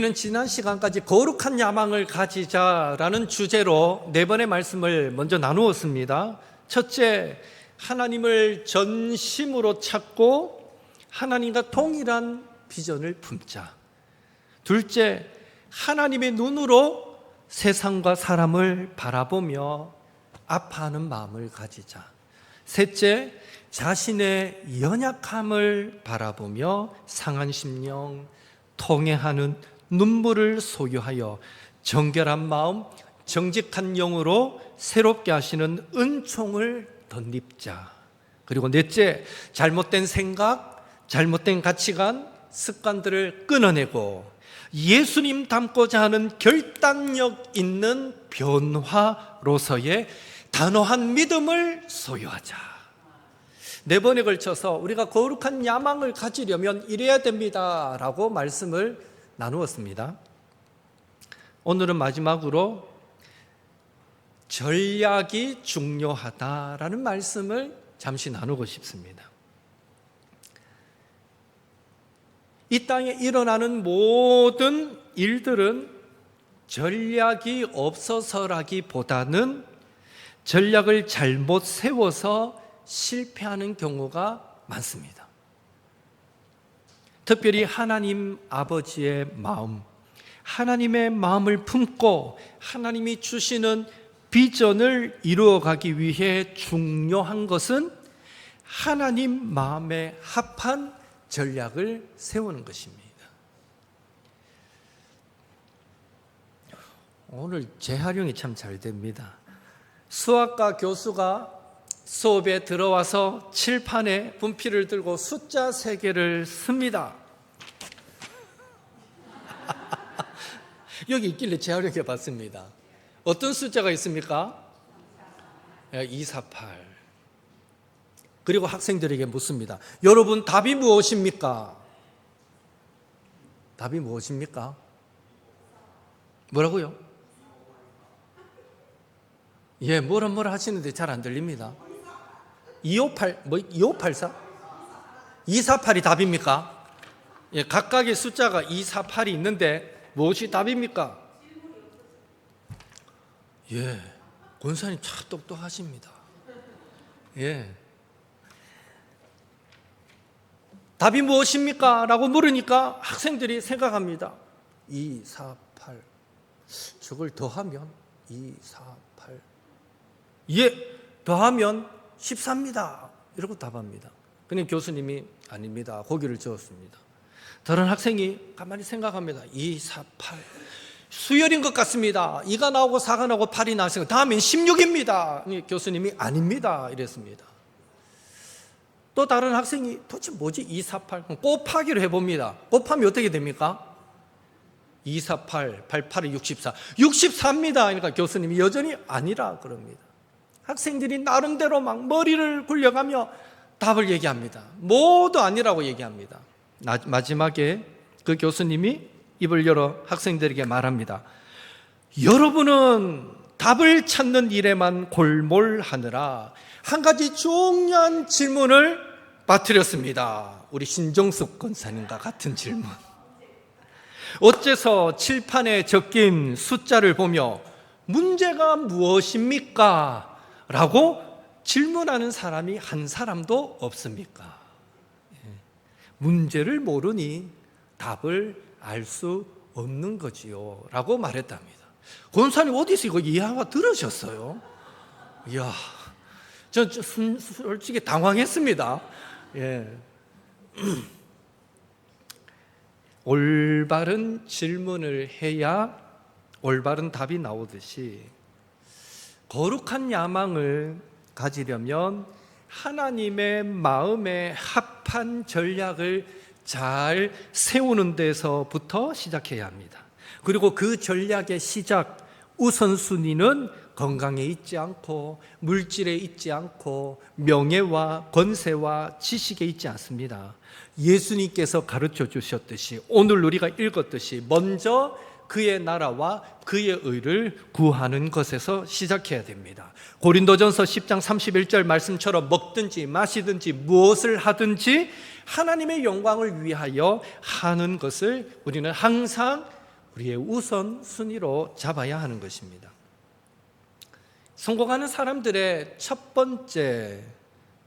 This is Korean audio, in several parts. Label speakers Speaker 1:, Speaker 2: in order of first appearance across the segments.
Speaker 1: 우리는 지난 시간까지 거룩한 야망을 가지자라는 주제로 네 번의 말씀을 먼저 나누었습니다. 첫째, 하나님을 전심으로 찾고 하나님과 동일한 비전을 품자. 둘째, 하나님의 눈으로 세상과 사람을 바라보며 아파하는 마음을 가지자. 셋째, 자신의 연약함을 바라보며 상한 심령, 통회하는 눈물을 소유하여 정결한 마음, 정직한 영으로 새롭게 하시는 은총을 덧입자. 그리고 넷째, 잘못된 생각, 잘못된 가치관, 습관들을 끊어내고 예수님 닮고자 하는 결단력 있는 변화로서의 단호한 믿음을 소유하자. 네 번에 걸쳐서 우리가 거룩한 야망을 가지려면 이래야 됩니다 라고 말씀을 나누었습니다. 오늘은 마지막으로 전략이 중요하다라는 말씀을 잠시 나누고 싶습니다. 이 땅에 일어나는 모든 일들은 전략이 없어서라기보다는 전략을 잘못 세워서 실패하는 경우가 많습니다. 특별히 하나님 아버지의 마음, 하나님의 마음을 품고 하나님이 주시는 비전을 이루어가기 위해 중요한 것은 하나님 마음에 합한 전략을 세우는 것입니다. 오늘 재활용이 참 잘 됩니다. 수학과 교수가 수업에 들어와서 칠판에 분필을 들고 숫자 3개를 씁니다. 여기 있길래 재활용해 봤습니다. 어떤 숫자가 있습니까? 248. 그리고 학생들에게 묻습니다. 여러분 답이 무엇입니까? 답이 무엇입니까? 뭐라고요? 뭐라 하시는데 잘 안 들립니다. 258, 2584? 248이 답입니까? 각각의 숫자가 248이 있는데 무엇이 답입니까? 권사님 참 똑똑하십니다. 답이 무엇입니까? 라고 물으니까 학생들이 생각합니다. 248. 저걸 더하면 248. 더하면 14입니다. 이러고 답합니다. 그럼 교수님이 아닙니다. 고개를 저었습니다. 다른 학생이 가만히 생각합니다. 248. 수열인 것 같습니다. 2가 나오고 4가 나오고 8이 나왔으니까 다음엔 16입니다. 교수님이 아닙니다. 이랬습니다. 또 다른 학생이 도대체 뭐지? 248. 곱하기로 해봅니다. 곱하면 어떻게 됩니까? 248, 88에 64. 64입니다. 그러니까 교수님이 여전히 아니라 그럽니다. 학생들이 나름대로 막 머리를 굴려가며 답을 얘기합니다. 모두 아니라고 얘기합니다. 마지막에 그 교수님이 입을 열어 학생들에게 말합니다. 여러분은 답을 찾는 일에만 골몰하느라 한 가지 중요한 질문을 빠뜨렸습니다. 우리 신정숙 권사님과 같은 질문. 어째서 칠판에 적힌 숫자를 보며 문제가 무엇입니까? 라고 질문하는 사람이 한 사람도 없습니까? 문제를 모르니 답을 알 수 없는 거지요 라고 말했답니다. 권사님 어디서 이거 이야기가 들으셨어요? 이야, 전 솔직히 당황했습니다. 올바른 질문을 해야 올바른 답이 나오듯이 거룩한 야망을 가지려면 하나님의 마음에 합한 전략을 잘 세우는 데서부터 시작해야 합니다. 그리고 그 전략의 시작, 우선순위는 건강에 있지 않고 물질에 있지 않고 명예와 권세와 지식에 있지 않습니다. 예수님께서 가르쳐 주셨듯이 오늘 우리가 읽었듯이 먼저 그의 나라와 그의 의를 구하는 것에서 시작해야 됩니다. 고린도전서 10장 31절 말씀처럼 먹든지 마시든지 무엇을 하든지 하나님의 영광을 위하여 하는 것을 우리는 항상 우리의 우선순위로 잡아야 하는 것입니다. 성공하는 사람들의 첫 번째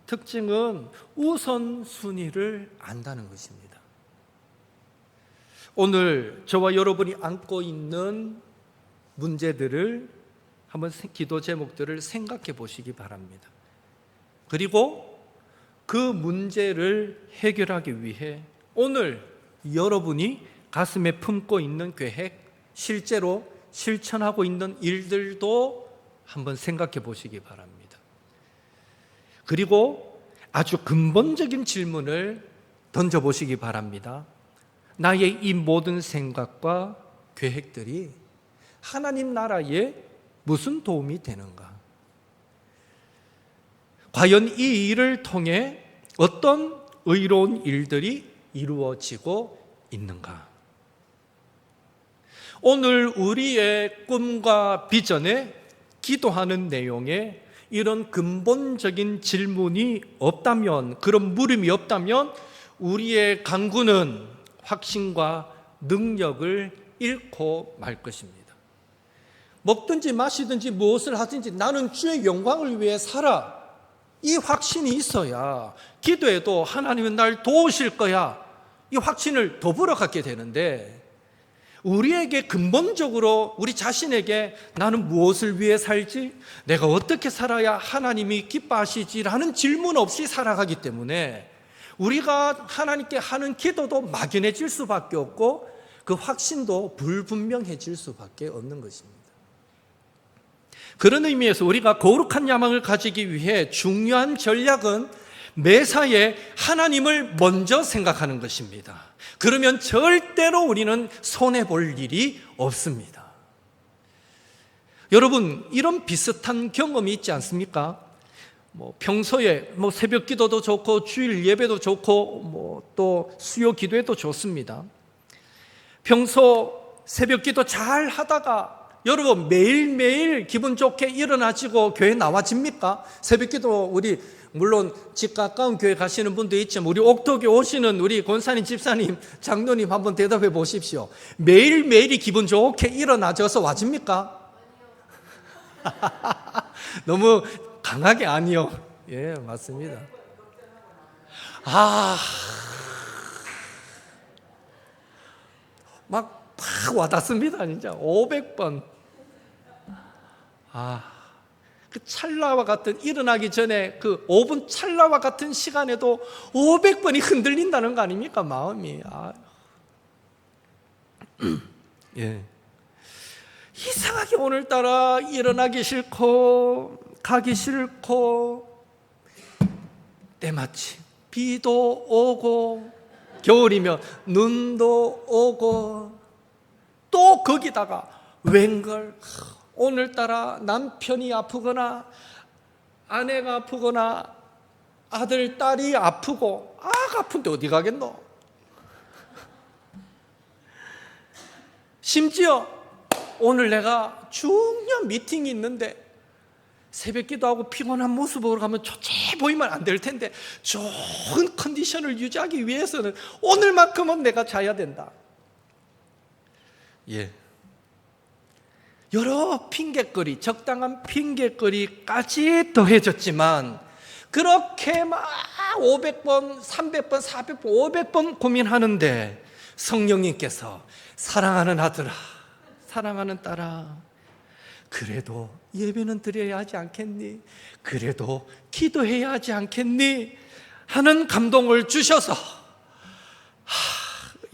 Speaker 1: 특징은 우선순위를 안다는 것입니다. 오늘 저와 여러분이 안고 있는 문제들을 한번 기도 제목들을 생각해 보시기 바랍니다. 그리고 그 문제를 해결하기 위해 오늘 여러분이 가슴에 품고 있는 계획, 실제로 실천하고 있는 일들도 한번 생각해 보시기 바랍니다. 그리고 아주 근본적인 질문을 던져보시기 바랍니다. 나의 이 모든 생각과 계획들이 하나님 나라에 무슨 도움이 되는가? 과연 이 일을 통해 어떤 의로운 일들이 이루어지고 있는가? 오늘 우리의 꿈과 비전에 기도하는 내용에 이런 근본적인 질문이 없다면, 그런 물음이 없다면 우리의 간구는 확신과 능력을 잃고 말 것입니다. 먹든지 마시든지 무엇을 하든지 나는 주의 영광을 위해 살아, 이 확신이 있어야 기도해도 하나님은 날 도우실 거야, 이 확신을 더불어 갖게 되는데, 우리에게 근본적으로 우리 자신에게 나는 무엇을 위해 살지? 내가 어떻게 살아야 하나님이 기뻐하시지라는 질문 없이 살아가기 때문에 우리가 하나님께 하는 기도도 막연해질 수밖에 없고 그 확신도 불분명해질 수밖에 없는 것입니다. 그런 의미에서 우리가 거룩한 야망을 가지기 위해 중요한 전략은 매사에 하나님을 먼저 생각하는 것입니다. 그러면 절대로 우리는 손해볼 일이 없습니다. 여러분, 이런 비슷한 경험이 있지 않습니까? 평소에 새벽 기도도 좋고 주일 예배도 좋고 또 수요 기도에도 좋습니다. 평소 새벽 기도 잘 하다가 여러분 매일매일 기분 좋게 일어나지고 교회 나와집니까? 새벽 기도 우리 물론 집 가까운 교회 가시는 분도 있지만 우리 옥토교 오시는 우리 권사님, 집사님, 장로님 한번 대답해 보십시오. 매일매일이 기분 좋게 일어나져서 와집니까? 너무 강하게 아니요. 예, 맞습니다. 막 와닿습니다. 진짜 500번. 그 찰나와 같은, 일어나기 전에 그 5분 찰나와 같은 시간에도 500번이 흔들린다는 거 아닙니까? 마음이. 예. 이상하게 오늘따라 일어나기 싫고 가기 싫고 때마침 비도 오고 겨울이면 눈도 오고 또 거기다가 웬걸 오늘따라 남편이 아프거나 아내가 아프거나 아들, 딸이 아프고 아픈데 어디 가겠노? 심지어 오늘 내가 중요한 미팅이 있는데 새벽 기도하고 피곤한 모습으로 가면 좋게 보이면 안 될 텐데 좋은 컨디션을 유지하기 위해서는 오늘만큼은 내가 자야 된다. 예. 여러 핑계거리, 적당한 핑계거리까지 더해졌지만 그렇게 막 500번, 300번, 400번, 500번 고민하는데 성령님께서 사랑하는 아들아, 사랑하는 딸아, 그래도 예배는 드려야 하지 않겠니? 그래도 기도해야 하지 않겠니? 하는 감동을 주셔서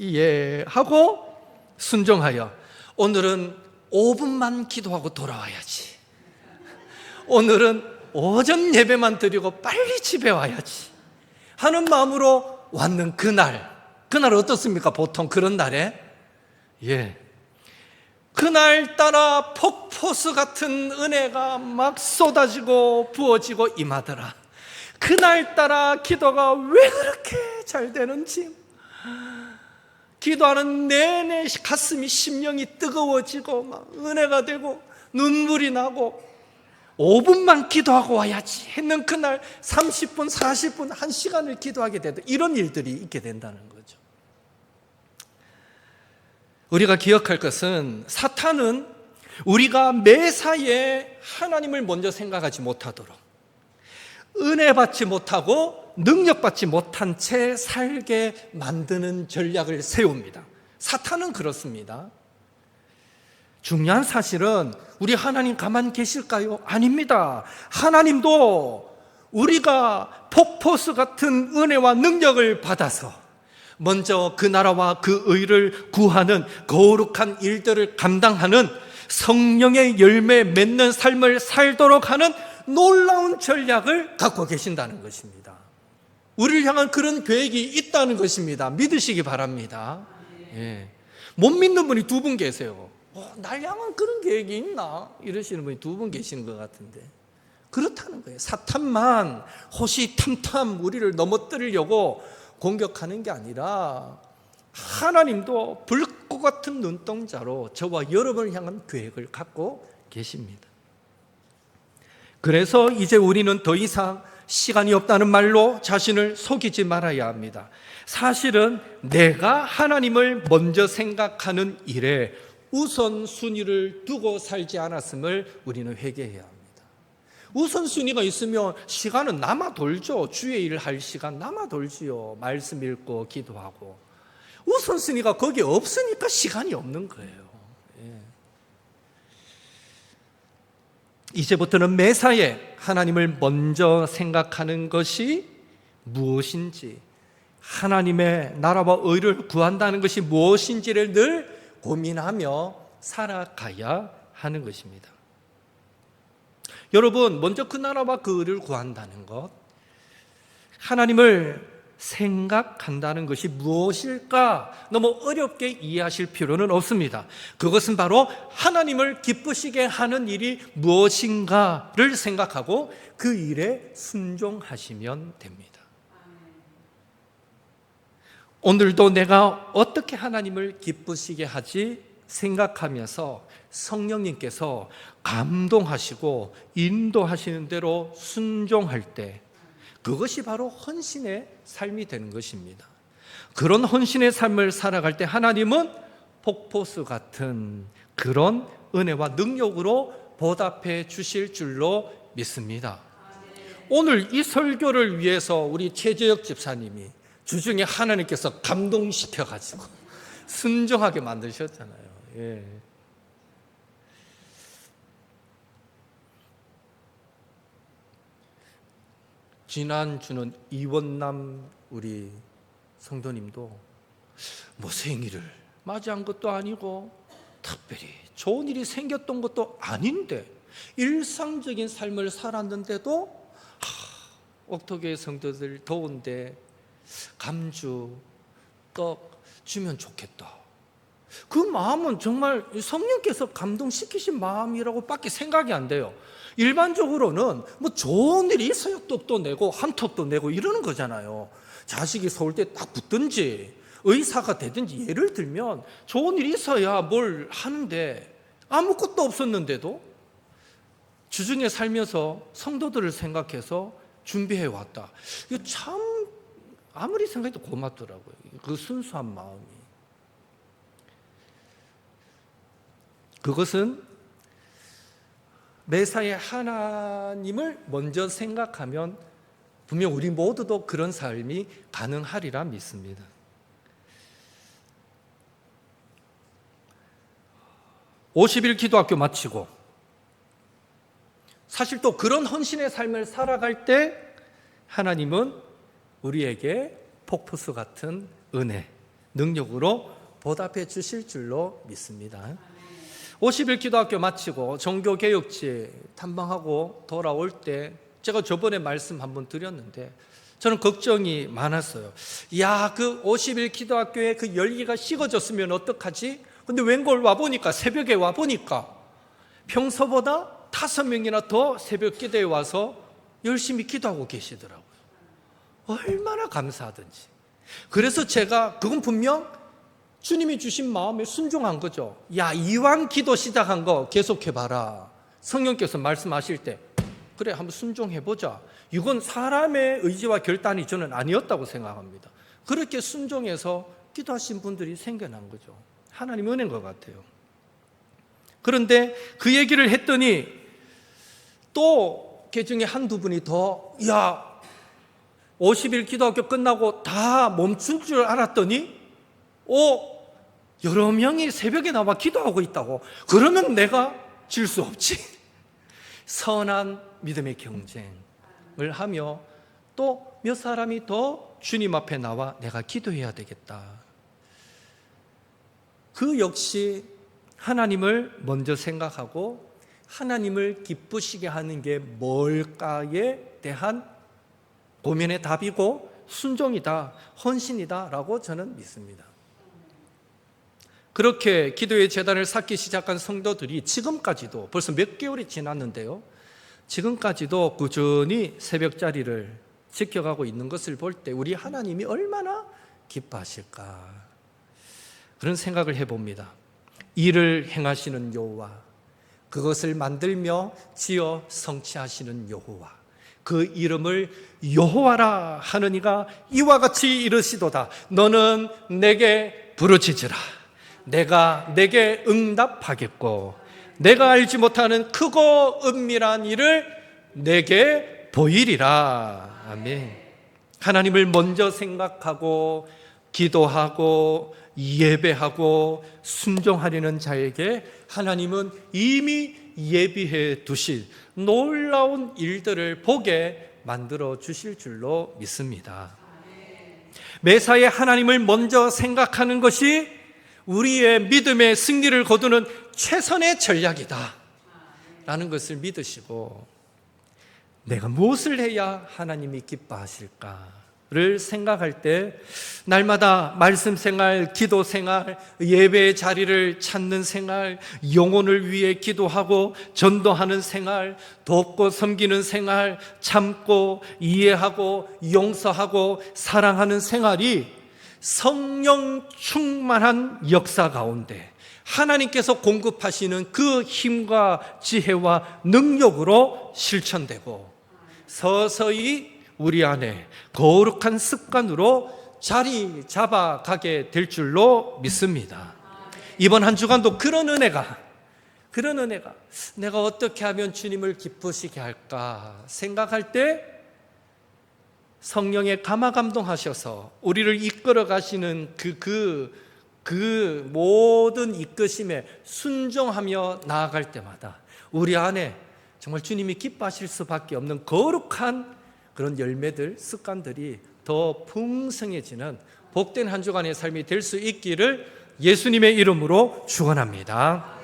Speaker 1: 예 하고 순종하여 오늘은 5분만 기도하고 돌아와야지, 오늘은 오전 예배만 드리고 빨리 집에 와야지 하는 마음으로 왔는 그날 어떻습니까? 보통 그런 날에 그날따라 폭포수 같은 은혜가 막 쏟아지고 부어지고 임하더라. 그날따라 기도가 왜 그렇게 잘 되는지, 기도하는 내내 가슴이, 심령이 뜨거워지고 막 은혜가 되고 눈물이 나고 5분만 기도하고 와야지 했는 그날 30분, 40분, 1시간을 기도하게 되다 이런 일들이 있게 된다는 거죠. 우리가 기억할 것은 사탄은 우리가 매사에 하나님을 먼저 생각하지 못하도록 은혜 받지 못하고 능력 받지 못한 채 살게 만드는 전략을 세웁니다. 사탄은 그렇습니다. 중요한 사실은 우리 하나님 가만 계실까요? 아닙니다. 하나님도 우리가 폭포수 같은 은혜와 능력을 받아서 먼저 그 나라와 그 의를 구하는 거룩한 일들을 감당하는 성령의 열매 맺는 삶을 살도록 하는 놀라운 전략을 갖고 계신다는 것입니다. 우리를 향한 그런 계획이 있다는 것입니다. 믿으시기 바랍니다. 예. 못 믿는 분이 두 분 계세요. 날 향한 그런 계획이 있나? 이러시는 분이 두 분 계시는 것 같은데 그렇다는 거예요. 사탄만 호시탐탐 우리를 넘어뜨리려고 공격하는 게 아니라 하나님도 불꽃 같은 눈동자로 저와 여러분을 향한 계획을 갖고 계십니다. 그래서 이제 우리는 더 이상 시간이 없다는 말로 자신을 속이지 말아야 합니다. 사실은 내가 하나님을 먼저 생각하는 일에 우선순위를 두고 살지 않았음을 우리는 회개해야 합니다. 우선순위가 있으면 시간은 남아 돌죠. 주의 일을 할 시간 남아 돌지요. 말씀 읽고 기도하고. 우선순위가 거기에 없으니까 시간이 없는 거예요. 이제부터는 매사에 하나님을 먼저 생각하는 것이 무엇인지, 하나님의 나라와 의를 구한다는 것이 무엇인지를 늘 고민하며 살아가야 하는 것입니다. 여러분, 먼저 그 나라와 그 의를 구한다는 것, 하나님을 생각한다는 것이 무엇일까 너무 어렵게 이해하실 필요는 없습니다. 그것은 바로 하나님을 기쁘시게 하는 일이 무엇인가를 생각하고 그 일에 순종하시면 됩니다. 오늘도 내가 어떻게 하나님을 기쁘시게 하지 생각하면서 성령님께서 감동하시고 인도하시는 대로 순종할 때 그것이 바로 헌신의 삶이 되는 것입니다. 그런 헌신의 삶을 살아갈 때 하나님은 폭포수 같은 그런 은혜와 능력으로 보답해 주실 줄로 믿습니다. 오늘 이 설교를 위해서 우리 최재혁 집사님이 주중에 하나님께서 감동시켜가지고 순종하게 만드셨잖아요. 예. 지난주는 이원남 우리 성도님도 뭐 생일을 맞이한 것도 아니고 특별히 좋은 일이 생겼던 것도 아닌데 일상적인 삶을 살았는데도 옥토교회 성도들 더운데 감주 떡 주면 좋겠다. 그 마음은 정말 성령께서 감동시키신 마음이라고 밖에 생각이 안 돼요. 일반적으로는 뭐 좋은 일이 있어야 떡도 내고 한턱도 내고 이러는 거잖아요. 자식이 서울대 딱 붙든지 의사가 되든지 예를 들면 좋은 일이 있어야 뭘 하는데 아무것도 없었는데도 주중에 살면서 성도들을 생각해서 준비해 왔다. 이거 참 아무리 생각해도 고맙더라고요. 그 순수한 마음이. 그것은 매사에 하나님을 먼저 생각하면 분명 우리 모두도 그런 삶이 가능하리라 믿습니다. (50일) 기도학교 마치고 사실 또 그런 헌신의 삶을 살아갈 때 하나님은 우리에게 폭포수 같은 은혜, 능력으로 보답해 주실 줄로 믿습니다. 50일 기도학교 마치고 종교개혁지 탐방하고 돌아올 때 제가 저번에 말씀 한번 드렸는데 저는 걱정이 많았어요. 야, 그 50일 기도학교에 그 열기가 식어졌으면 어떡하지? 근데 웬걸 와보니까 새벽에 와보니까 평소보다 5명이나 더 새벽 기도에 와서 열심히 기도하고 계시더라고요. 얼마나 감사하든지. 그래서 제가 그건 분명 주님이 주신 마음에 순종한 거죠. 야, 이왕 기도 시작한 거 계속해봐라. 성령께서 말씀하실 때 그래 한번 순종해보자. 이건 사람의 의지와 결단이 저는 아니었다고 생각합니다. 그렇게 순종해서 기도하신 분들이 생겨난 거죠. 하나님 은혜인 것 같아요. 그런데 그 얘기를 했더니 또 그중에 한두 분이 더 50일 기도학교 끝나고 다 멈춘 줄 알았더니 여러 명이 새벽에 나와 기도하고 있다고. 그러면 내가 질 수 없지. 선한 믿음의 경쟁을 하며 또 몇 사람이 더 주님 앞에 나와 내가 기도해야 되겠다. 그 역시 하나님을 먼저 생각하고 하나님을 기쁘시게 하는 게 뭘까에 대한 고민의 답이고 순종이다, 헌신이다 라고 저는 믿습니다. 그렇게 기도의 제단을 쌓기 시작한 성도들이 지금까지도 벌써 몇 개월이 지났는데요, 지금까지도 꾸준히 새벽자리를 지켜가고 있는 것을 볼 때 우리 하나님이 얼마나 기뻐하실까, 그런 생각을 해봅니다. 일을 행하시는 여호와, 그것을 만들며 지어 성취하시는 여호와, 그 이름을 여호와라 하는 이가 이와 같이 이르시도다. 너는 내게 부르짖으라. 내가 내게 응답하겠고 내가 알지 못하는 크고 은밀한 일을 내게 보이리라. 아멘. 하나님을 먼저 생각하고 기도하고 예배하고 순종하려는 자에게 하나님은 이미 예비해 두실 놀라운 일들을 보게 만들어 주실 줄로 믿습니다. 매사에 하나님을 먼저 생각하는 것이 우리의 믿음의 승리를 거두는 최선의 전략이다 라는 것을 믿으시고, 내가 무엇을 해야 하나님이 기뻐하실까를 생각할 때 날마다 말씀 생활, 기도 생활, 예배의 자리를 찾는 생활, 영혼을 위해 기도하고 전도하는 생활, 돕고 섬기는 생활, 참고 이해하고 용서하고 사랑하는 생활이 성령 충만한 역사 가운데 하나님께서 공급하시는 그 힘과 지혜와 능력으로 실천되고 서서히 우리 안에 거룩한 습관으로 자리 잡아가게 될 줄로 믿습니다. 이번 한 주간도 그런 은혜가 내가 어떻게 하면 주님을 기쁘시게 할까 생각할 때 성령의 감화감동하셔서 우리를 이끌어 가시는 그 모든 이끄심에 순종하며 나아갈 때마다 우리 안에 정말 주님이 기뻐하실 수밖에 없는 거룩한 그런 열매들, 습관들이 더 풍성해지는 복된 한 주간의 삶이 될 수 있기를 예수님의 이름으로 축원합니다.